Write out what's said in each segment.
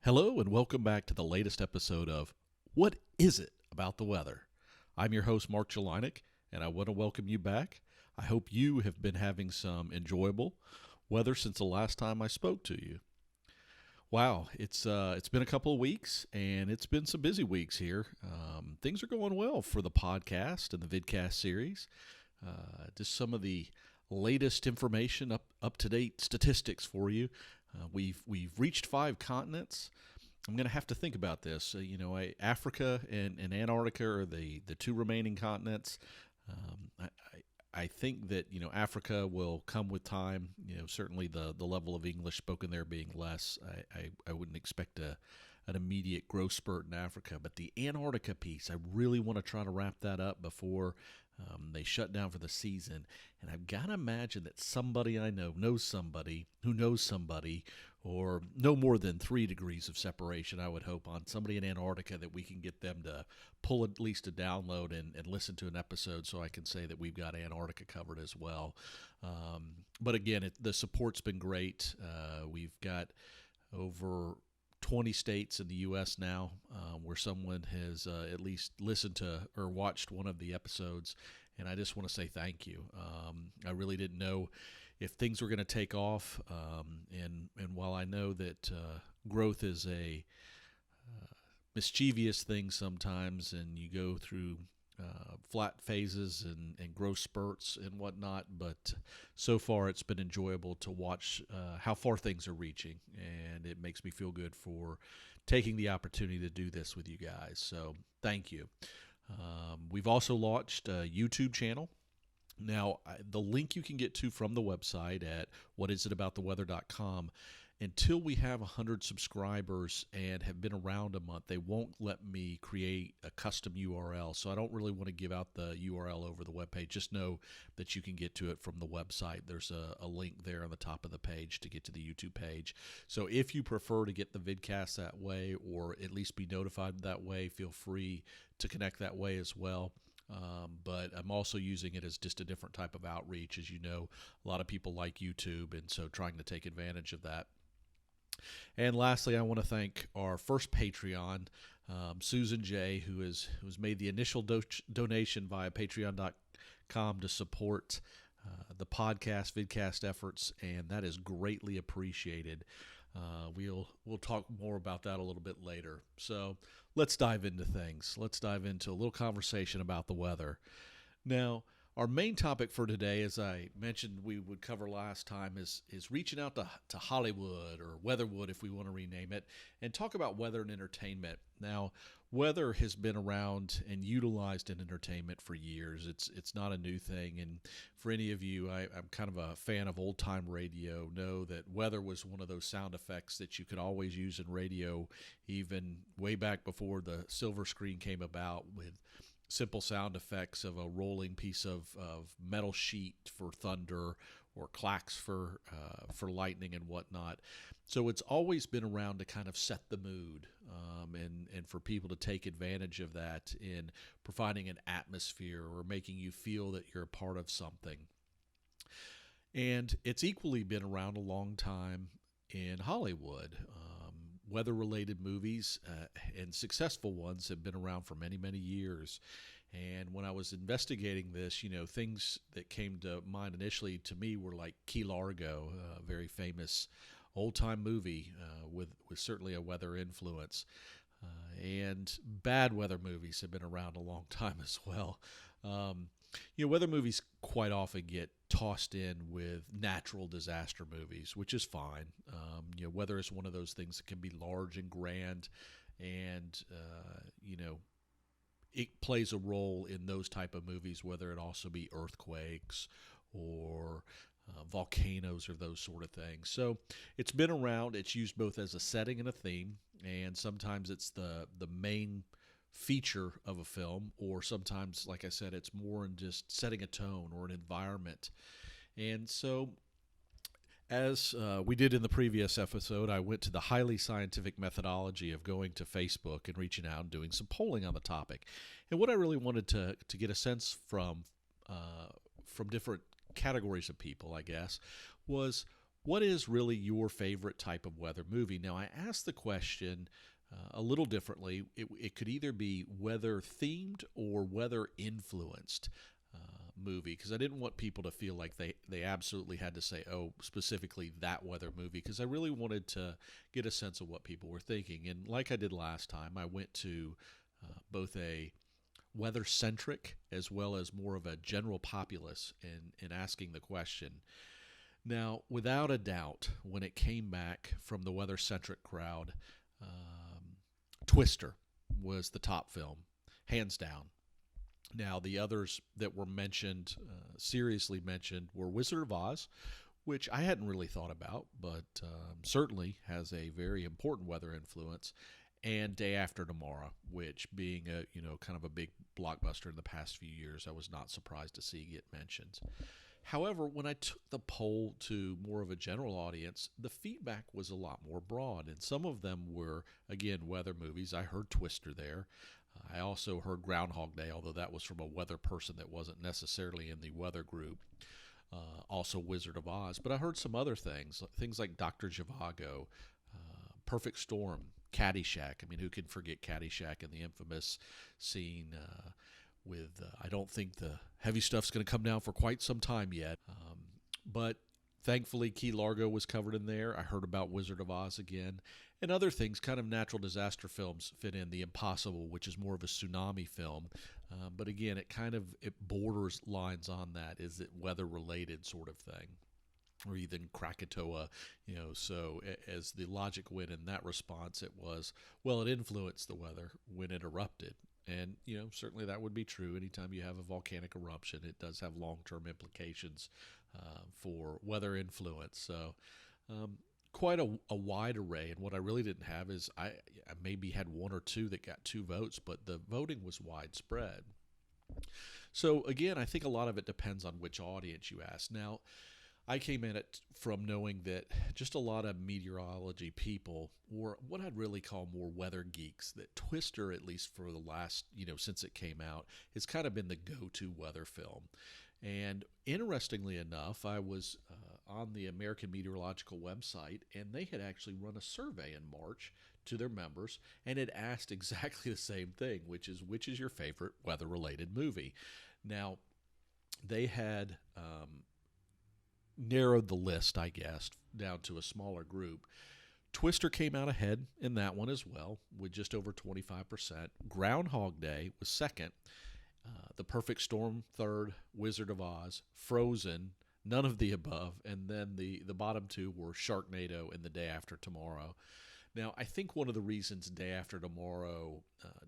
Hello, and welcome back to the latest episode of What Is It About the Weather? I'm your host, Mark Jelinek, and I want to welcome you back. I hope you have been having some enjoyable weather since the last time I spoke to you. Wow, it's been a couple of weeks, and it's been some busy weeks here. Things are going well for the podcast and the vidcast series. Just some of the latest information, up to date statistics for you. We've reached 5 continents. I'm going to have to think about this. Africa and Antarctica are the two remaining continents. I think that Africa will come with time. Certainly the level of English spoken there being less. I wouldn't expect an immediate growth spurt in Africa. But the Antarctica piece, I really want to try to wrap that up before they shut down for the season. And I've got to imagine that somebody I know knows somebody who knows somebody, or no more than 3 degrees of separation, I would hope, on somebody in Antarctica, that we can get them to pull at least a download and listen to an episode, so I can say that we've got Antarctica covered as well. But again, the support's been great. We've got over 20 states in the U.S. now where someone has at least listened to or watched one of the episodes, and I just want to say thank you. I really didn't know if things were going to take off, and while I know that growth is a mischievous thing sometimes, and you go through flat phases and growth spurts and whatnot, but so far it's been enjoyable to watch how far things are reaching, and it makes me feel good for taking the opportunity to do this with you guys. So thank you. We've also launched a YouTube channel. Now, the link you can get to from the website at whatisitabouttheweather.com. Until we have 100 subscribers and have been around a month, they won't let me create a custom URL. So I don't really want to give out the URL over the webpage. Just know that you can get to it from the website. There's a link there on the top of the page to get to the YouTube page. So if you prefer to get the vidcast that way, or at least be notified that way, feel free to connect that way as well. But I'm also using it as just a different type of outreach. As you know, a lot of people like YouTube, and so trying to take advantage of that. And lastly, I want to thank our first Patreon, Susan J., who's made the initial donation via patreon.com to support the podcast, vidcast efforts, and that is greatly appreciated. We'll talk more about that a little bit later. So let's dive into things. Let's dive into a little conversation about the weather. Now, our main topic for today, as I mentioned we would cover last time, is reaching out to Hollywood, or Weatherwood if we want to rename it, and talk about weather and entertainment. Now, weather has been around and utilized in entertainment for years. It's not a new thing, and for any of you, I'm kind of a fan of old-time radio, know that weather was one of those sound effects that you could always use in radio, even way back before the silver screen came about, with simple sound effects of a rolling piece of metal sheet for thunder, or clacks for lightning and whatnot. So it's always been around to kind of set the mood, and for people to take advantage of that in providing an atmosphere or making you feel that you're a part of something. And it's equally been around a long time in Hollywood. Weather-related movies and successful ones have been around for many, many years. And when I was investigating this, things that came to mind initially to me were like Key Largo, a very famous old-time movie with certainly a weather influence. And bad weather movies have been around a long time as well. Weather movies quite often get tossed in with natural disaster movies, which is fine. Weather is one of those things that can be large and grand, and it plays a role in those type of movies, whether it also be earthquakes or volcanoes or those sort of things. So it's been around. It's used both as a setting and a theme, and sometimes it's the main feature of a film, or sometimes, like I said, it's more in just setting a tone or an environment. And so, as we did in the previous episode, I went to the highly scientific methodology of going to Facebook and reaching out and doing some polling on the topic. And what I really wanted to get a sense from different categories of people, I guess, was what is really your favorite type of weather movie? Now, I asked the question a little differently. It could either be weather themed or weather influenced movie, because I didn't want people to feel like they absolutely had to say, oh, specifically that weather movie, because I really wanted to get a sense of what people were thinking. And like I did last time, I went to both a weather-centric as well as more of a general populace in asking the question. Now, without a doubt, when it came back from the weather-centric crowd, Twister was the top film, hands down. Now, the others that were mentioned, seriously mentioned, were Wizard of Oz, which I hadn't really thought about, but certainly has a very important weather influence, and Day After Tomorrow, which being a kind of a big blockbuster in the past few years, I was not surprised to see get mentioned. However, when I took the poll to more of a general audience, the feedback was a lot more broad, and some of them were, again, weather movies. I heard Twister there. I also heard Groundhog Day, although that was from a weather person that wasn't necessarily in the weather group. Also Wizard of Oz. But I heard some other things like Dr. Zhivago, Perfect Storm, Caddyshack. I mean, who can forget Caddyshack and the infamous scene with I don't think the heavy stuff's going to come down for quite some time yet. But thankfully, Key Largo was covered in there. I heard about Wizard of Oz again. And other things, kind of natural disaster films fit in. The Impossible, which is more of a tsunami film. But again, it borders lines on that. Is it weather-related sort of thing? Or even Krakatoa, so as the logic went in that response, it was, well, it influenced the weather when it erupted. And, certainly that would be true. Anytime you have a volcanic eruption, it does have long-term implications for weather influence. So quite a wide array. And what I really didn't have is I maybe had one or two that got 2 votes, but the voting was widespread. So, again, I think a lot of it depends on which audience you ask. Now, I came at it from knowing that just a lot of meteorology people were what I'd really call more weather geeks. That Twister, at least for the last, since it came out, has kind of been the go-to weather film. And interestingly enough, I was on the American Meteorological website, and they had actually run a survey in March to their members, and it asked exactly the same thing, which is your favorite weather-related movie? Now, they had narrowed the list, I guess, down to a smaller group. Twister came out ahead in that one as well, with just over 25%. Groundhog Day was second. The Perfect Storm third. Wizard of Oz. Frozen. None of the above. And then the bottom 2 were Sharknado and The Day After Tomorrow. Now, I think one of the reasons Day After Tomorrow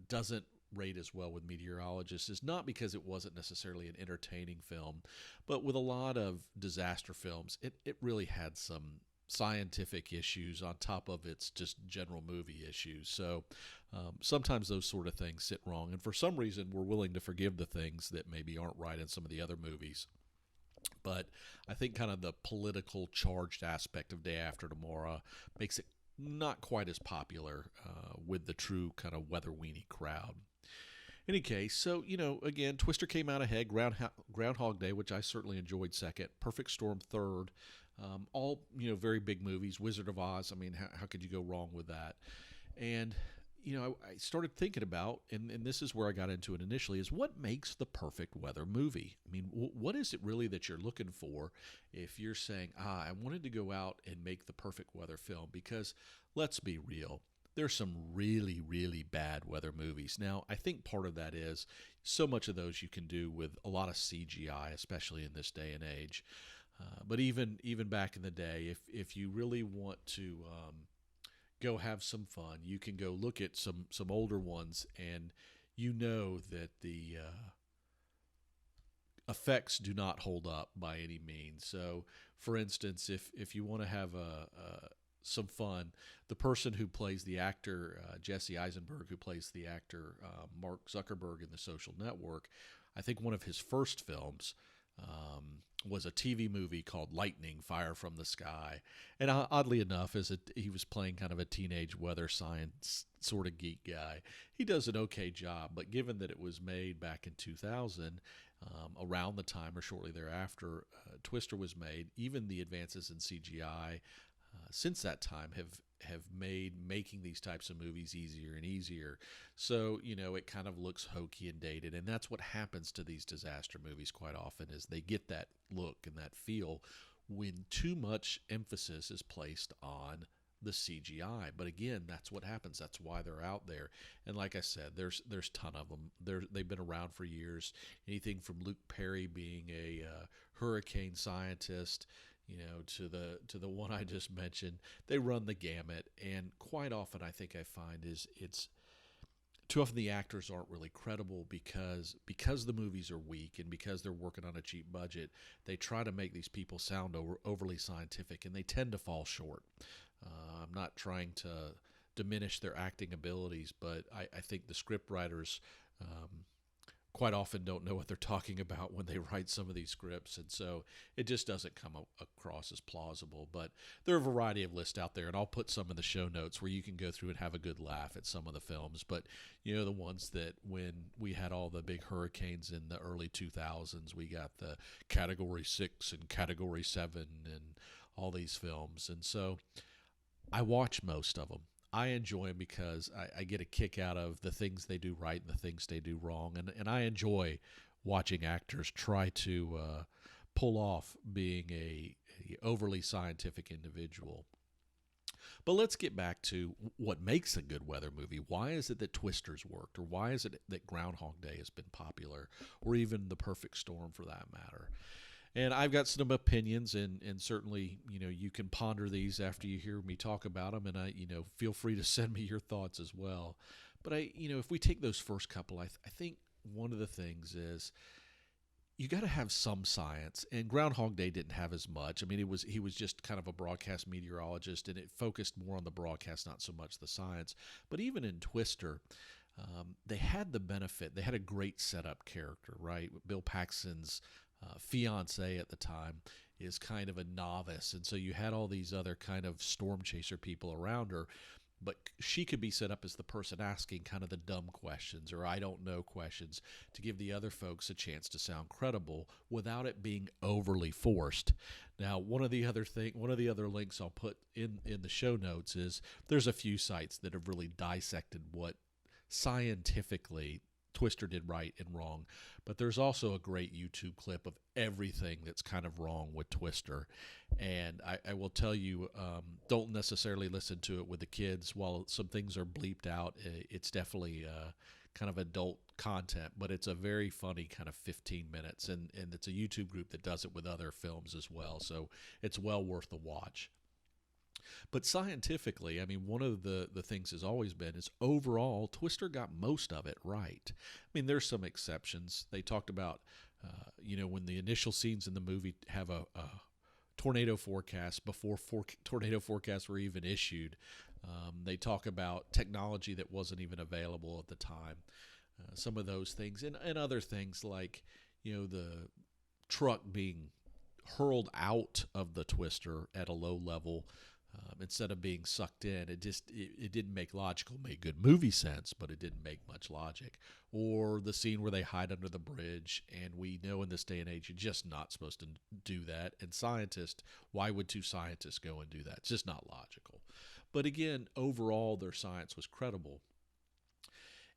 doesn't rate as well with meteorologists is not because it wasn't necessarily an entertaining film, but with a lot of disaster films, it really had some scientific issues on top of its just general movie issues. So sometimes those sort of things sit wrong, and for some reason we're willing to forgive the things that maybe aren't right in some of the other movies. But I think kind of the political charged aspect of Day After Tomorrow makes it not quite as popular with the true kind of weather weenie crowd. Any case, so, again, Twister came out ahead, Groundhog Day, which I certainly enjoyed, second, Perfect Storm third, all, very big movies, Wizard of Oz, I mean, how could you go wrong with that? And, I started thinking about, and this is where I got into it initially, is what makes the perfect weather movie? I mean, what is it really that you're looking for if you're saying, I wanted to go out and make the perfect weather film? Because, let's be real, there's some really, really bad weather movies. Now, I think part of that is so much of those you can do with a lot of CGI, especially in this day and age. But even back in the day, if you really want to go have some fun, you can go look at some older ones, and that the effects do not hold up by any means. So, for instance, if you want to have some fun, the person who plays the actor, Jesse Eisenberg, who plays the actor Mark Zuckerberg in The Social Network, I think one of his first films was a TV movie called Lightning, Fire from the Sky. And oddly enough, he was playing kind of a teenage weather science sort of geek guy. He does an okay job, but given that it was made back in 2000, around the time or shortly thereafter Twister was made, even the advances in CGI since that time have made making these types of movies easier and easier. So, it kind of looks hokey and dated, and that's what happens to these disaster movies quite often, is they get that look and that feel when too much emphasis is placed on the CGI. But again, that's what happens. That's why they're out there. And like I said, there's a ton of them. They've been around for years. Anything from Luke Perry being a hurricane scientist, to the one I just mentioned. They run the gamut, and quite often I think I find it's too often the actors aren't really credible because the movies are weak and because they're working on a cheap budget. They try to make these people sound overly scientific, and they tend to fall short. I'm not trying to diminish their acting abilities, but I think the script writers quite often don't know what they're talking about when they write some of these scripts, and so it just doesn't come across as plausible. But there are a variety of lists out there, and I'll put some in the show notes where you can go through and have a good laugh at some of the films. But the ones that when we had all the big hurricanes in the early 2000s, we got the Category 6 and Category 7 and all these films, and so I watch most of them. I enjoy them because I get a kick out of the things they do right and the things they do wrong. And I enjoy watching actors try to pull off being a overly scientific individual. But let's get back to what makes a good weather movie. Why is it that Twister's worked? Or why is it that Groundhog Day has been popular? Or even The Perfect Storm, for that matter? And I've got some opinions, and certainly, you can ponder these after you hear me talk about them, and feel free to send me your thoughts as well. But if we take those first couple, I think one of the things is you got to have some science, and Groundhog Day didn't have as much. I mean, he was just kind of a broadcast meteorologist, and it focused more on the broadcast, not so much the science. But even in Twister, they had the benefit. They had a great setup character, right? Bill Paxton's fiance at the time is kind of a novice, and so you had all these other kind of storm chaser people around her, but she could be set up as the person asking kind of the dumb questions or I don't know questions to give the other folks a chance to sound credible without it being overly forced. Now, one of the other links I'll put in the show notes is there's a few sites that have really dissected what scientifically Twister did right and wrong, but there's also a great YouTube clip of everything that's kind of wrong with Twister. And I will tell you, don't necessarily listen to it with the kids. While some things are bleeped out, it's definitely kind of adult content, but it's a very funny kind of 15 minutes, and it's a YouTube group that does it with other films as well, so it's well worth the watch. But scientifically, I mean, one of the things has always been is overall, Twister got most of it right. I mean, there's some exceptions. They talked about, when the initial scenes in the movie have a tornado forecast before tornado forecasts were even issued. They talk about technology that wasn't even available at the time. Some of those things and other things like, the truck being hurled out of the Twister at a low level. Instead of being sucked in, it didn't make logical, made good movie sense, but it didn't make much logic. Or the scene where they hide under the bridge, and we know in this day and age you're just not supposed to do that. And why would two scientists go and do that? It's just not logical. But again, overall, their science was credible.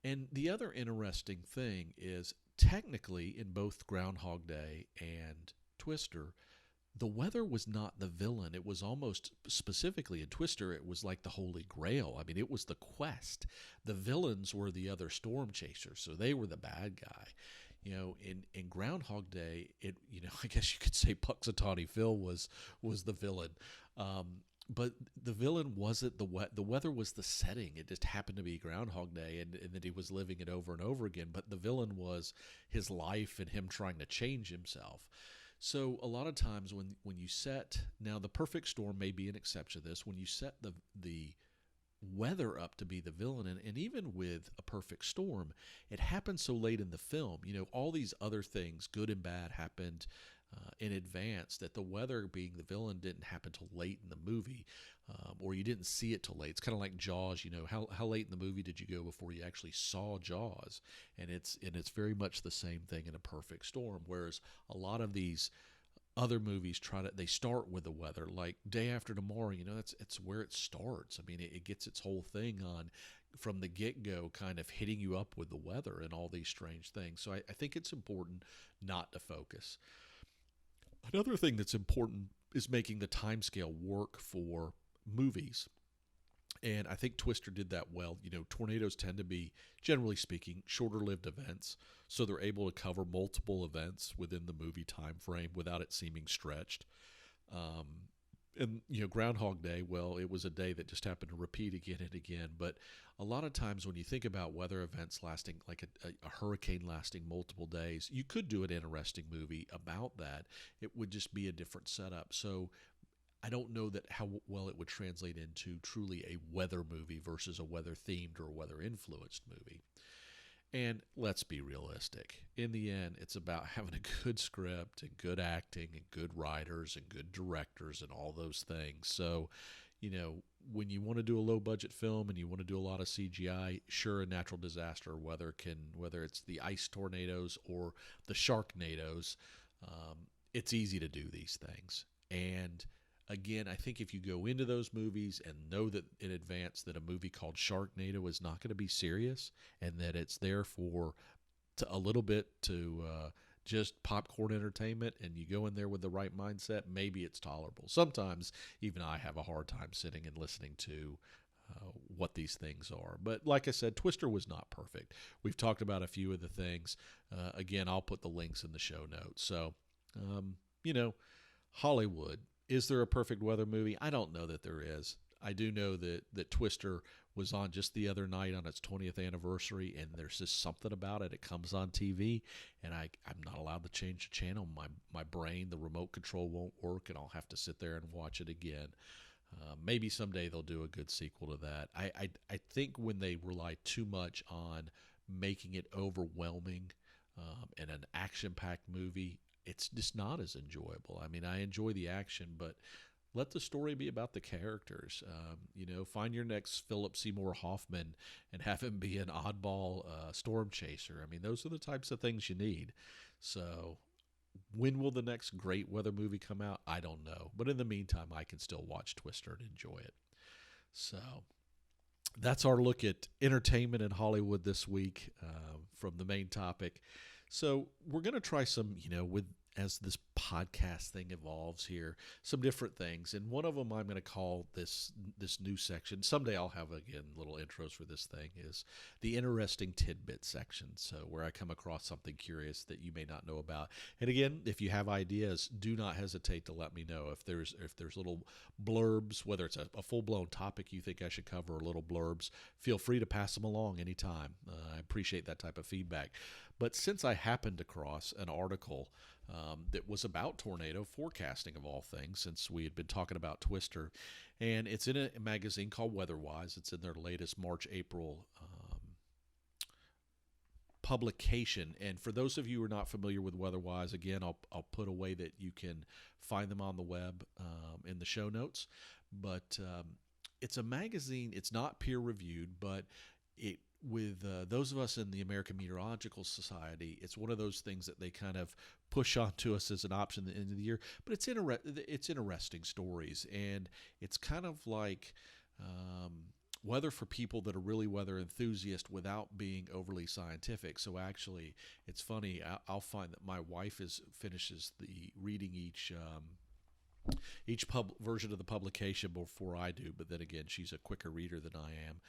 And the other interesting thing is, technically, in both Groundhog Day and Twister, the weather was not the villain. It was almost specifically in Twister, it was like the Holy Grail. I mean, it was the quest. The villains were the other storm chasers, so they were the bad guy. In Groundhog Day, I guess you could say Puxatawny Phil was the villain. But the villain wasn't the weather was the setting. It just happened to be Groundhog Day, and that he was living it over and over again. But the villain was his life and him trying to change himself. So a lot of times when you set, now The Perfect Storm may be an exception to this, when you set the weather up to be the villain. And even with A Perfect Storm, it happened so late in the film. All these other things, good and bad, happened in advance, that the weather being the villain didn't happen till late in the movie, or you didn't see it till late. It's kind of like Jaws. How late in the movie did you go before you actually saw Jaws? And it's very much the same thing in A Perfect Storm. Whereas a lot of these other movies they start with the weather, like Day After Tomorrow. It's where it starts. I mean, it gets its whole thing on from the get-go, kind of hitting you up with the weather and all these strange things. So I think it's important not to focus. Another thing that's important is making the time scale work for movies. And I think Twister did that well. Tornadoes tend to be, generally speaking, shorter-lived events, so they're able to cover multiple events within the movie time frame without it seeming stretched. And Groundhog Day, well, it was a day that just happened to repeat again and again. But a lot of times when you think about weather events lasting, like a hurricane lasting multiple days, you could do an interesting movie about that. It would just be a different setup. So I don't know that how well it would translate into truly a weather movie versus a weather-themed or weather-influenced movie. And let's be realistic. In the end, it's about having a good script and good acting and good writers and good directors and all those things. So, when you want to do a low-budget film and you want to do a lot of CGI, sure, a natural disaster, whether it's the ice tornadoes or the sharknadoes, it's easy to do these things. And again, I think if you go into those movies and know that in advance that a movie called Sharknado is not going to be serious and that it's there for a little bit to just popcorn entertainment, and you go in there with the right mindset, maybe it's tolerable. Sometimes even I have a hard time sitting and listening to what these things are. But like I said, Twister was not perfect. We've talked about a few of the things. Again, I'll put the links in the show notes. So, Hollywood. Is there a perfect weather movie? I don't know that there is. I do know that Twister was on just the other night on its 20th anniversary, and there's just something about it. It comes on TV, and I'm not allowed to change the channel. My brain, the remote control won't work, and I'll have to sit there and watch it again. Maybe someday they'll do a good sequel to that. I think when they rely too much on making it overwhelming and an action-packed movie, it's just not as enjoyable. I mean, I enjoy the action, but let the story be about the characters. Find your next Philip Seymour Hoffman and have him be an oddball storm chaser. I mean, those are the types of things you need. So when will the next great weather movie come out? I don't know. But in the meantime, I can still watch Twister and enjoy it. So that's our look at entertainment in Hollywood this week from the main topic. So we're going to try some, as this podcast thing evolves here, some different things. And one of them I'm going to call this new section. Someday I'll have, again, little intros for this thing, is the interesting tidbit section. So where I come across something curious that you may not know about. And again, if you have ideas, do not hesitate to let me know. If there's little blurbs, whether it's a full-blown topic you think I should cover or little blurbs, feel free to pass them along anytime. I appreciate that type of feedback. But since I happened across an article that was about tornado forecasting of all things, since we had been talking about Twister, and it's in a magazine called Weatherwise. It's in their latest March-April publication. And for those of you who are not familiar with Weatherwise, again, I'll put a way that you can find them on the web in the show notes. But it's a magazine. It's not peer-reviewed, but with those of us in the American Meteorological Society, it's one of those things that they kind of push onto us as an option at the end of the year. But it's interesting stories, and it's kind of like weather for people that are really weather enthusiasts without being overly scientific. So actually, it's funny. I'll find that my wife finishes the reading each version of the publication before I do, but then again, she's a quicker reader than I am.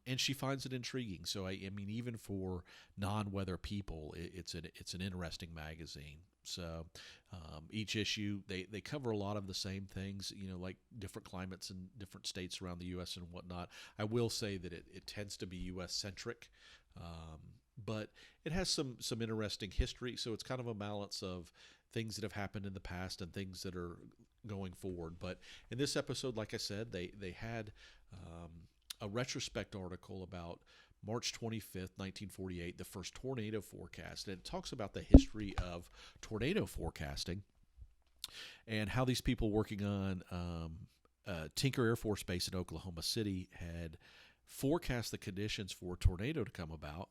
And she finds it intriguing. So I mean, even for non-weather people, it's an interesting magazine. So each issue, they cover a lot of the same things, like different climates in different states around the U.S. and whatnot. I will say that it tends to be U.S. centric, but it has some interesting history. So it's kind of a balance of things that have happened in the past and things that are going forward. But in this episode, like I said, they had a retrospect article about March 25th, 1948, the first tornado forecast. And it talks about the history of tornado forecasting and how these people working on Tinker Air Force Base in Oklahoma City had forecast the conditions for a tornado to come about.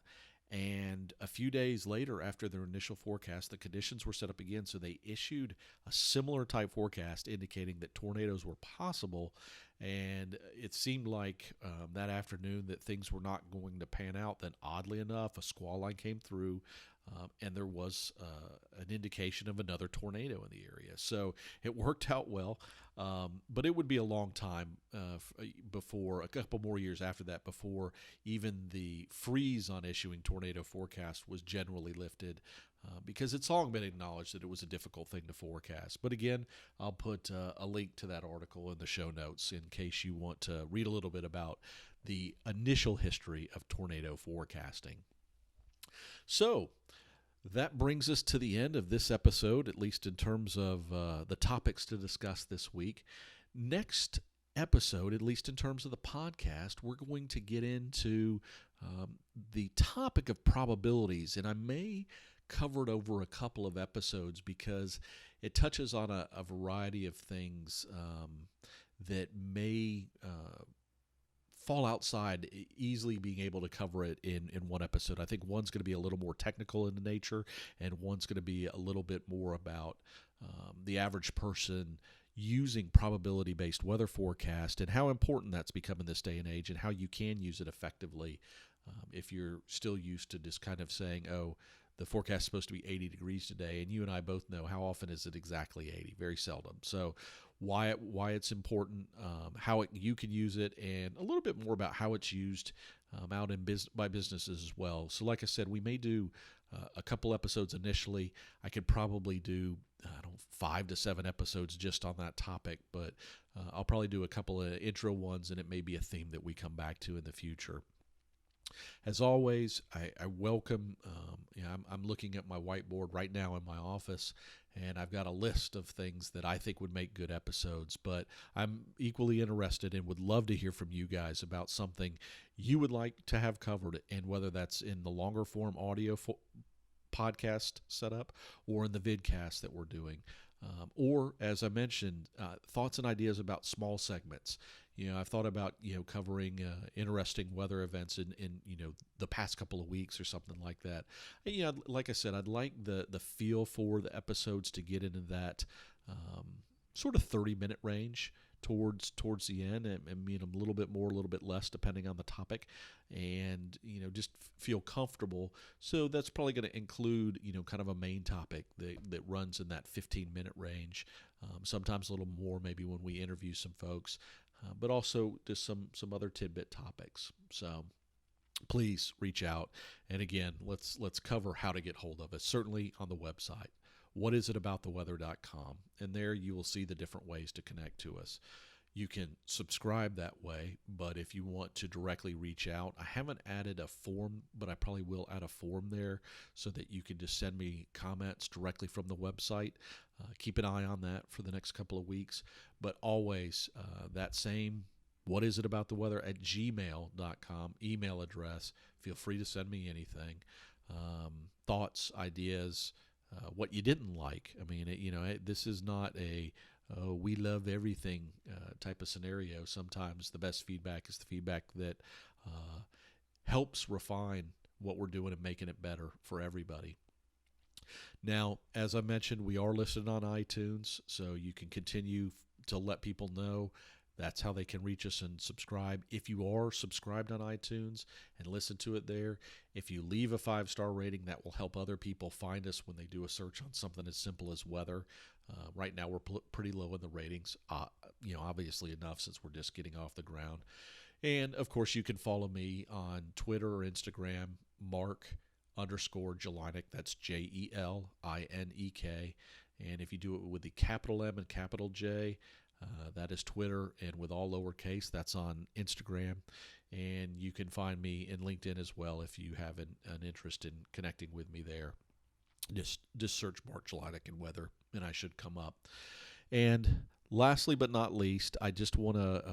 And a few days later, after their initial forecast, the conditions were set up again. So they issued a similar type forecast indicating that tornadoes were possible. And it seemed like that afternoon that things were not going to pan out. Then, oddly enough, a squall line came through, and there was an indication of another tornado in the area. So it worked out well, but it would be a long time before, a couple more years after that, before even the freeze on issuing tornado forecast was generally lifted, because it's long been acknowledged that it was a difficult thing to forecast. But again, I'll put a link to that article in the show notes in case you want to read a little bit about the initial history of tornado forecasting. So that brings us to the end of this episode, at least in terms of the topics to discuss this week. Next episode, at least in terms of the podcast, we're going to get into the topic of probabilities, and I may cover it over a couple of episodes because it touches on a variety of things that may fall outside easily being able to cover it in one episode. I think one's going to be a little more technical in nature, and one's going to be a little bit more about the average person using probability-based weather forecast and how important that's become in this day and age, and how you can use it effectively if you're still used to just kind of saying, oh, the forecast is supposed to be 80 degrees today, and you and I both know how often is it exactly 80? Very seldom. So why it's important, how you can use it, and a little bit more about how it's used out in by businesses as well. So like I said, we may do a couple episodes initially. I could probably do 5 to 7 episodes just on that topic, but I'll probably do a couple of intro ones, and it may be a theme that we come back to in the future. As always, I welcome, I'm looking at my whiteboard right now in my office, and I've got a list of things that I think would make good episodes, but I'm equally interested and would love to hear from you guys about something you would like to have covered, and whether that's in the longer form audio podcast setup or in the vidcast that we're doing. Or, as I mentioned, thoughts and ideas about small segments. I've thought about, covering interesting weather events in the past couple of weeks or something like that. And, like I said, I'd like the feel for the episodes to get into that sort of 30-minute range towards the end, and a little bit more, a little bit less, depending on the topic, and just feel comfortable. So that's probably going to include kind of a main topic that runs in that 15-minute range. Sometimes a little more, maybe when we interview some folks, but also just some other tidbit topics. So please reach out, and again, let's cover how to get hold of us. Certainly on the website, whatisitabouttheweather.com, and there you will see the different ways to connect to us. You can subscribe that way, but if you want to directly reach out, I haven't added a form, but I probably will add a form there so that you can just send me comments directly from the website. Keep an eye on that for the next couple of weeks, but always that same whatisitabouttheweather at gmail.com email address. Feel free to send me anything, thoughts, ideas, what you didn't like. I mean, this is not a we love everything type of scenario. Sometimes the best feedback is the feedback that helps refine what we're doing and making it better for everybody. Now, as I mentioned, we are listed on iTunes, so you can continue to let people know. That's how they can reach us and subscribe. If you are subscribed on iTunes and listen to it there, if you leave a 5-star rating, that will help other people find us when they do a search on something as simple as weather. Right now, we're pretty low in the ratings, obviously enough since we're just getting off the ground. And, of course, you can follow me on Twitter or Instagram, Mark_Jelinek. That's JELINEK. And if you do it with the capital M and capital J, that is Twitter, and with all lowercase, that's on Instagram. And you can find me in LinkedIn as well if you have an interest in connecting with me there. Just search Mark Jelinek and weather, and I should come up. And lastly but not least, I just want to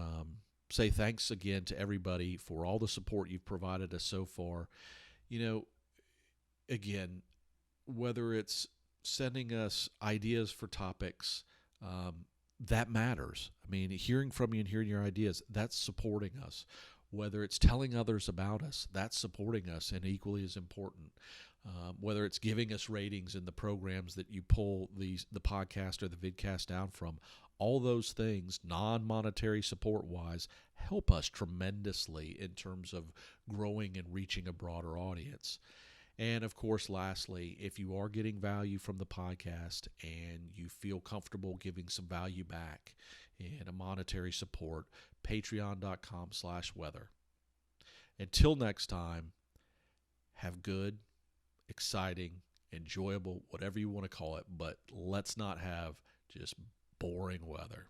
say thanks again to everybody for all the support you've provided us so far. Again, whether it's sending us ideas for topics, that matters. I mean, hearing from you and hearing your ideas, that's supporting us. Whether it's telling others about us, that's supporting us and equally as important. Whether it's giving us ratings in the programs that you pull the podcast or the vidcast down from, all those things, non-monetary support-wise, help us tremendously in terms of growing and reaching a broader audience. And of course, lastly, if you are getting value from the podcast and you feel comfortable giving some value back in a monetary support, patreon.com/weather. Until next time, have good, exciting, enjoyable, whatever you want to call it, but let's not have just boring weather.